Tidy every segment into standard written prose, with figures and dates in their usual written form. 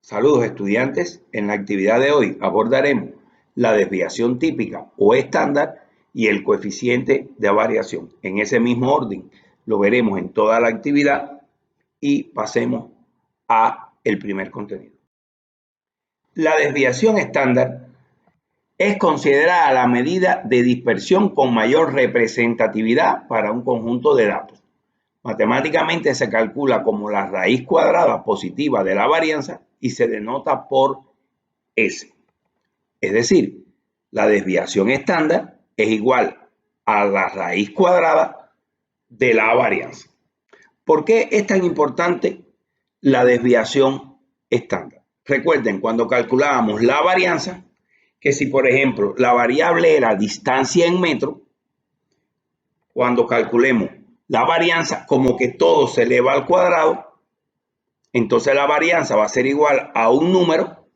Saludos estudiantes, en la actividad de hoy abordaremos la desviación típica o estándar y el coeficiente de variación. En ese mismo orden lo veremos en toda la actividad y pasemos a el primer contenido. La desviación estándar es considerada la medida de dispersión con mayor representatividad para un conjunto de datos. Matemáticamente se calcula como la raíz cuadrada positiva de la varianza y se denota por S. Es decir, la desviación estándar es igual a la raíz cuadrada de la varianza. ¿Por qué es tan importante la desviación estándar? Recuerden, cuando calculábamos la varianza, que si por ejemplo la variable era distancia en metros, cuando calculemos la varianza, como que todo se eleva al cuadrado, entonces la varianza va a ser igual a un número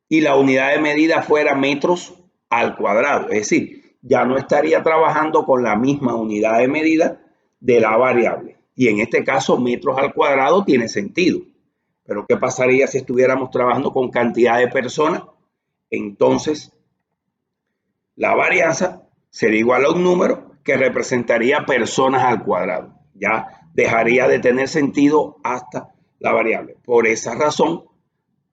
y la unidad de medida fuera metros al cuadrado. Es decir, ya no estaría trabajando con la misma unidad de medida de la variable. Y en este caso, metros al cuadrado tiene sentido. Pero ¿qué pasaría si estuviéramos trabajando con cantidad de personas? Entonces, la varianza sería igual a un número que representaría personas al cuadrado. Ya dejaría de tener sentido hasta la variable. Por esa razón,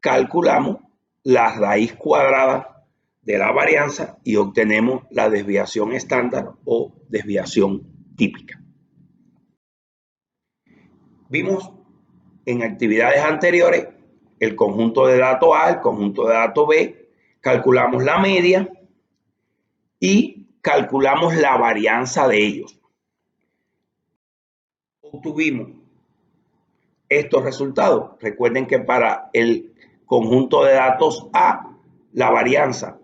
calculamos la raíz cuadrada de la varianza y obtenemos la desviación estándar o desviación típica. Vimos en actividades anteriores el conjunto de datos A, el conjunto de datos B, calculamos la media y calculamos la varianza de ellos. Obtuvimos estos resultados. Recuerden que para el conjunto de datos A, la varianza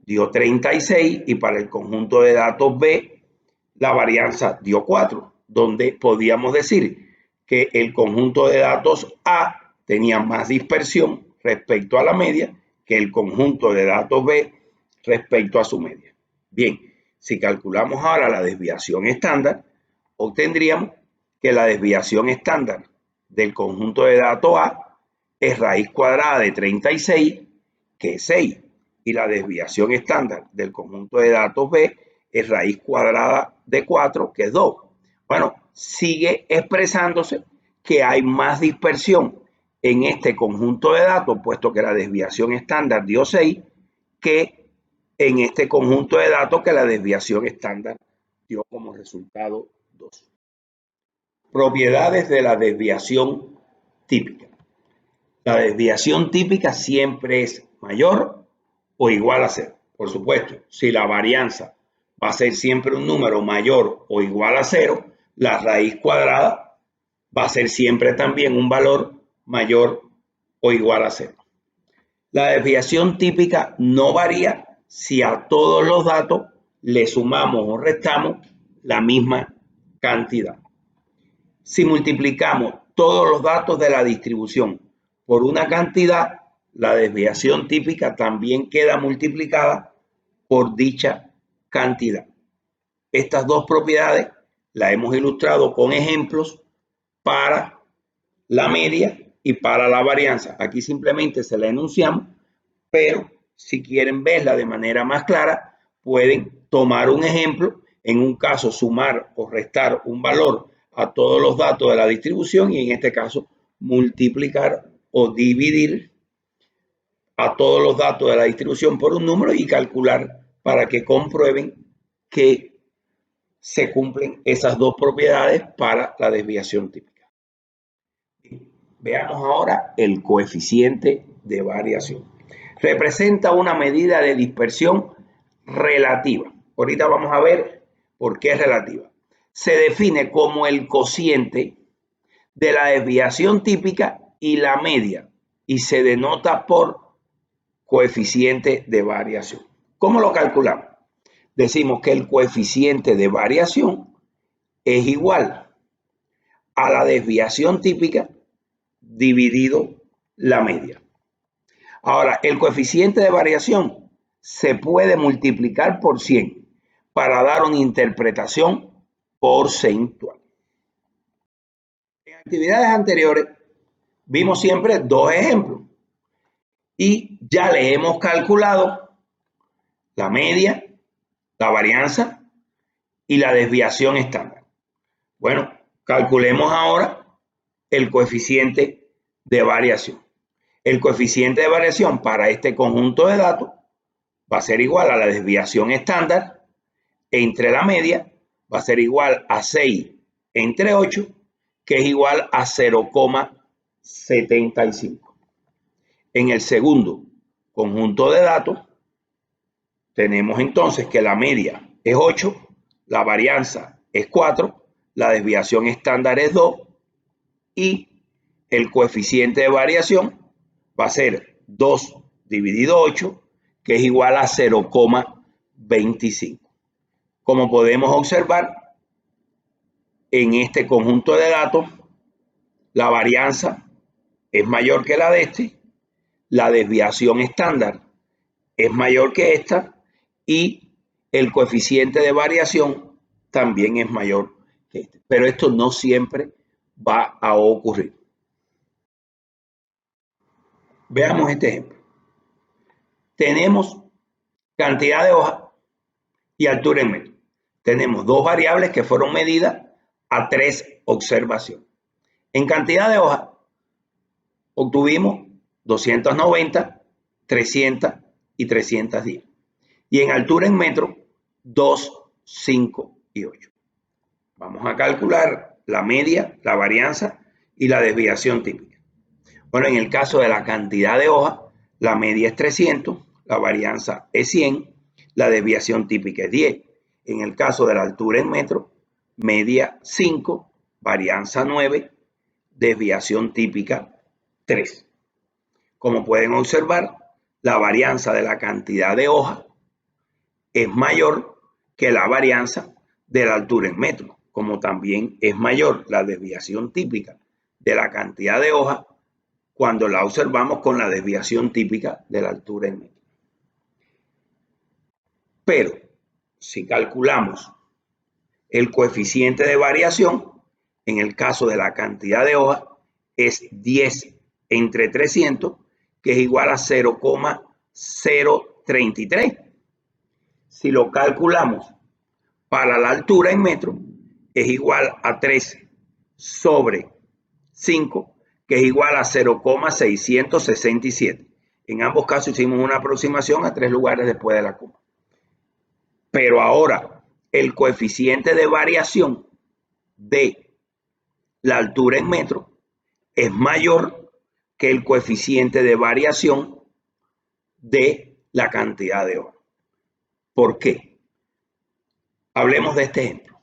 dio 36 y para el conjunto de datos B, la varianza dio 4, donde podíamos decir que el conjunto de datos A tenía más dispersión respecto a la media que el conjunto de datos B respecto a su media. Bien, si calculamos ahora la desviación estándar, obtendríamos que la desviación estándar del conjunto de datos A es raíz cuadrada de 36, que es 6, y la desviación estándar del conjunto de datos B es raíz cuadrada de 4, que es 2. Bueno, sigue expresándose que hay más dispersión en este conjunto de datos, puesto que la desviación estándar dio 6, que en este conjunto de datos que la desviación estándar dio como resultado 2. Propiedades de la desviación típica. La desviación típica siempre es mayor o igual a 0. Por supuesto, si la varianza va a ser siempre un número mayor o igual a 0, la raíz cuadrada va a ser siempre también un valor mayor o igual a 0. La desviación típica no varía si a todos los datos le sumamos o restamos la misma cantidad. Si multiplicamos todos los datos de la distribución por una cantidad, la desviación típica también queda multiplicada por dicha cantidad. Estas dos propiedades las hemos ilustrado con ejemplos para la media y para la varianza. Aquí simplemente se la enunciamos, pero si quieren verla de manera más clara, pueden tomar un ejemplo, en un caso sumar o restar un valor a todos los datos de la distribución y en este caso multiplicar o dividir a todos los datos de la distribución por un número y calcular para que comprueben que se cumplen esas dos propiedades para la desviación típica. Veamos ahora el coeficiente de variación. Representa una medida de dispersión relativa. Ahorita vamos a ver por qué es relativa. Se define como el cociente de la desviación típica y la media y se denota por coeficiente de variación. ¿Cómo lo calculamos? Decimos que el coeficiente de variación es igual a la desviación típica dividido la media. Ahora, el coeficiente de variación se puede multiplicar por 100 para dar una interpretación porcentual. En actividades anteriores vimos siempre dos ejemplos y ya le hemos calculado la media, la varianza y la desviación estándar. Bueno, calculemos ahora el coeficiente de variación. El coeficiente de variación para este conjunto de datos va a ser igual a la desviación estándar entre la media, va a ser igual a 6 entre 8, que es igual a 0,75. En el segundo conjunto de datos, tenemos entonces que la media es 8, la varianza es 4, la desviación estándar es 2 y el coeficiente de variación va a ser 2 dividido 8, que es igual a 0,25. Como podemos observar, en este conjunto de datos, la varianza es mayor que la de este, la desviación estándar es mayor que esta y el coeficiente de variación también es mayor que este. Pero esto no siempre va a ocurrir. Veamos este ejemplo. Tenemos cantidad de hojas y altura en metros. Tenemos dos variables que fueron medidas a 3 observaciones. En cantidad de hojas obtuvimos 290, 300 y 310. Y en altura en metros, 2, 5 y 8. Vamos a calcular la media, la varianza y la desviación típica. Bueno, en el caso de la cantidad de hojas, la media es 300, la varianza es 100, la desviación típica es 10. En el caso de la altura en metros, media 5, varianza 9, desviación típica 3. Como pueden observar, la varianza de la cantidad de hojas es mayor que la varianza de la altura en metros, como también es mayor la desviación típica de la cantidad de hojas cuando la observamos con la desviación típica de la altura en metros. Pero si calculamos el coeficiente de variación, en el caso de la cantidad de hojas, es 10 entre 300, que es igual a 0,033. Si lo calculamos para la altura en metros, es igual a 3 sobre 5, que es igual a 0,667. En ambos casos hicimos una aproximación a 3 lugares después de la coma. Pero ahora, el coeficiente de variación de la altura en metros es mayor que el coeficiente de variación de la cantidad de hojas. ¿Por qué? Hablemos de este ejemplo.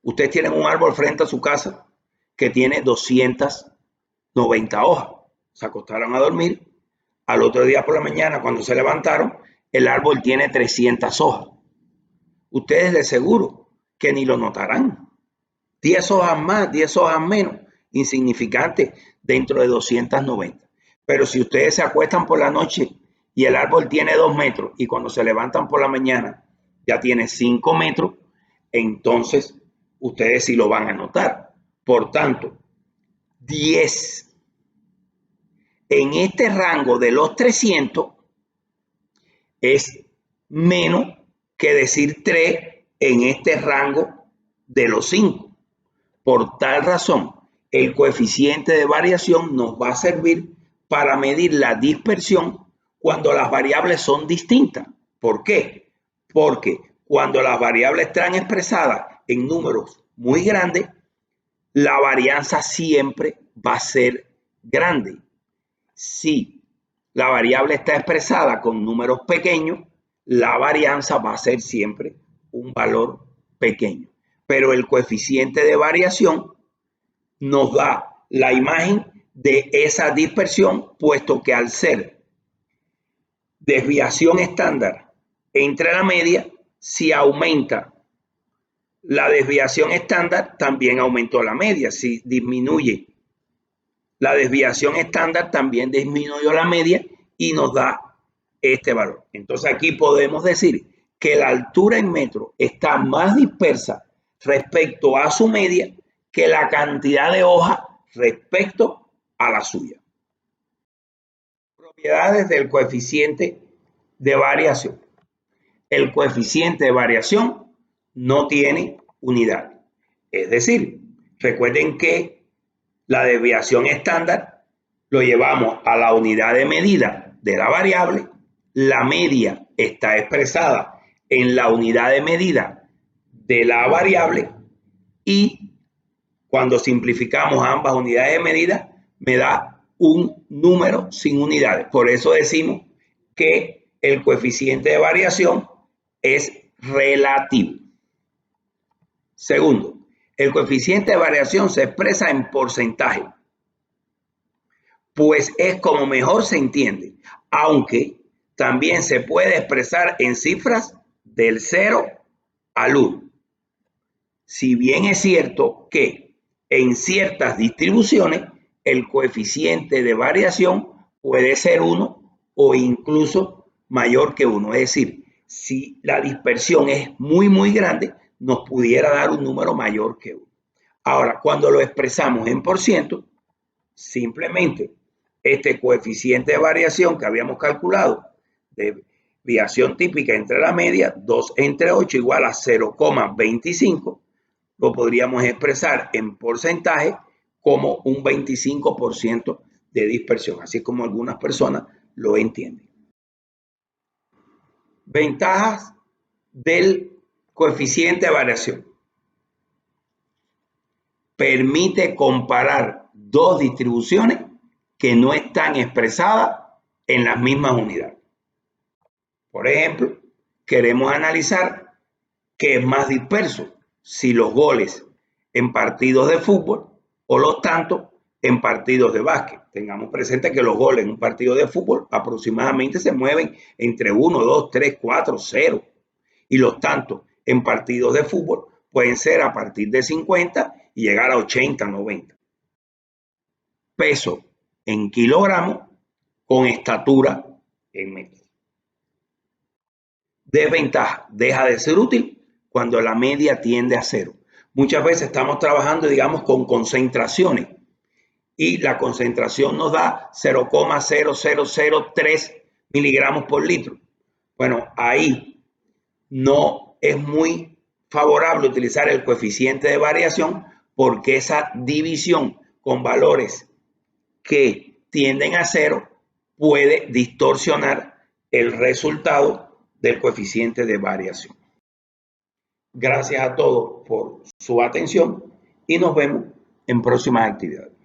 Ustedes tienen un árbol frente a su casa que tiene 290 hojas. Se acostaron a dormir. Al otro día por la mañana, cuando se levantaron, el árbol tiene 300 hojas. Ustedes de seguro que ni lo notarán. 10 hojas más, 10 hojas menos, insignificante dentro de 290. Pero si ustedes se acuestan por la noche y el árbol tiene 2 metros y cuando se levantan por la mañana ya tiene 5 metros, entonces ustedes sí lo van a notar. Por tanto, 10 en este rango de los 300 es menos que decir 3 en este rango de los 5. Por tal razón, el coeficiente de variación nos va a servir para medir la dispersión cuando las variables son distintas. ¿Por qué? Porque cuando las variables están expresadas en números muy grandes, la varianza siempre va a ser grande. Si la variable está expresada con números pequeños, la varianza va a ser siempre un valor pequeño. Pero el coeficiente de variación nos da la imagen de esa dispersión, puesto que al ser desviación estándar entre la media, si aumenta la desviación estándar, también aumentó la media. Si disminuye la desviación estándar, también disminuyó la media y nos da este valor. Entonces aquí podemos decir que la altura en metros está más dispersa respecto a su media que la cantidad de hojas respecto a la suya. Propiedades del coeficiente de variación. El coeficiente de variación no tiene unidad. Es decir, recuerden que la desviación estándar lo llevamos a la unidad de medida de la variable. La media está expresada en la unidad de medida de la variable y cuando simplificamos ambas unidades de medida me da un número sin unidades. Por eso decimos que el coeficiente de variación es relativo. Segundo, el coeficiente de variación se expresa en porcentaje, pues es como mejor se entiende, aunque también se puede expresar en cifras del 0 al 1. Si bien es cierto que en ciertas distribuciones el coeficiente de variación puede ser 1 o incluso mayor que 1. Es decir, si la dispersión es muy grande, nos pudiera dar un número mayor que 1. Ahora, cuando lo expresamos en por ciento, simplemente este coeficiente de variación que habíamos calculado de desviación típica entre la media, 2 entre 8 igual a 0,25, lo podríamos expresar en porcentaje como un 25% de dispersión, así como algunas personas lo entienden. Ventajas del coeficiente de variación. Permite comparar dos distribuciones que no están expresadas en las mismas unidades. Por ejemplo, queremos analizar qué es más disperso, si los goles en partidos de fútbol o los tantos en partidos de básquet. Tengamos presente que los goles en un partido de fútbol aproximadamente se mueven entre 1, 2, 3, 4, 0. Y los tantos en partidos de fútbol pueden ser a partir de 50 y llegar a 80, 90. Peso en kilogramos con estatura en metros. Desventaja, deja de ser útil cuando la media tiende a 0. Muchas veces estamos trabajando, digamos, con concentraciones y la concentración nos da 0,0003 miligramos por litro. Bueno, ahí no es muy favorable utilizar el coeficiente de variación porque esa división con valores que tienden a 0 puede distorsionar el resultado del coeficiente de variación. Gracias a todos por su atención y nos vemos en próximas actividades.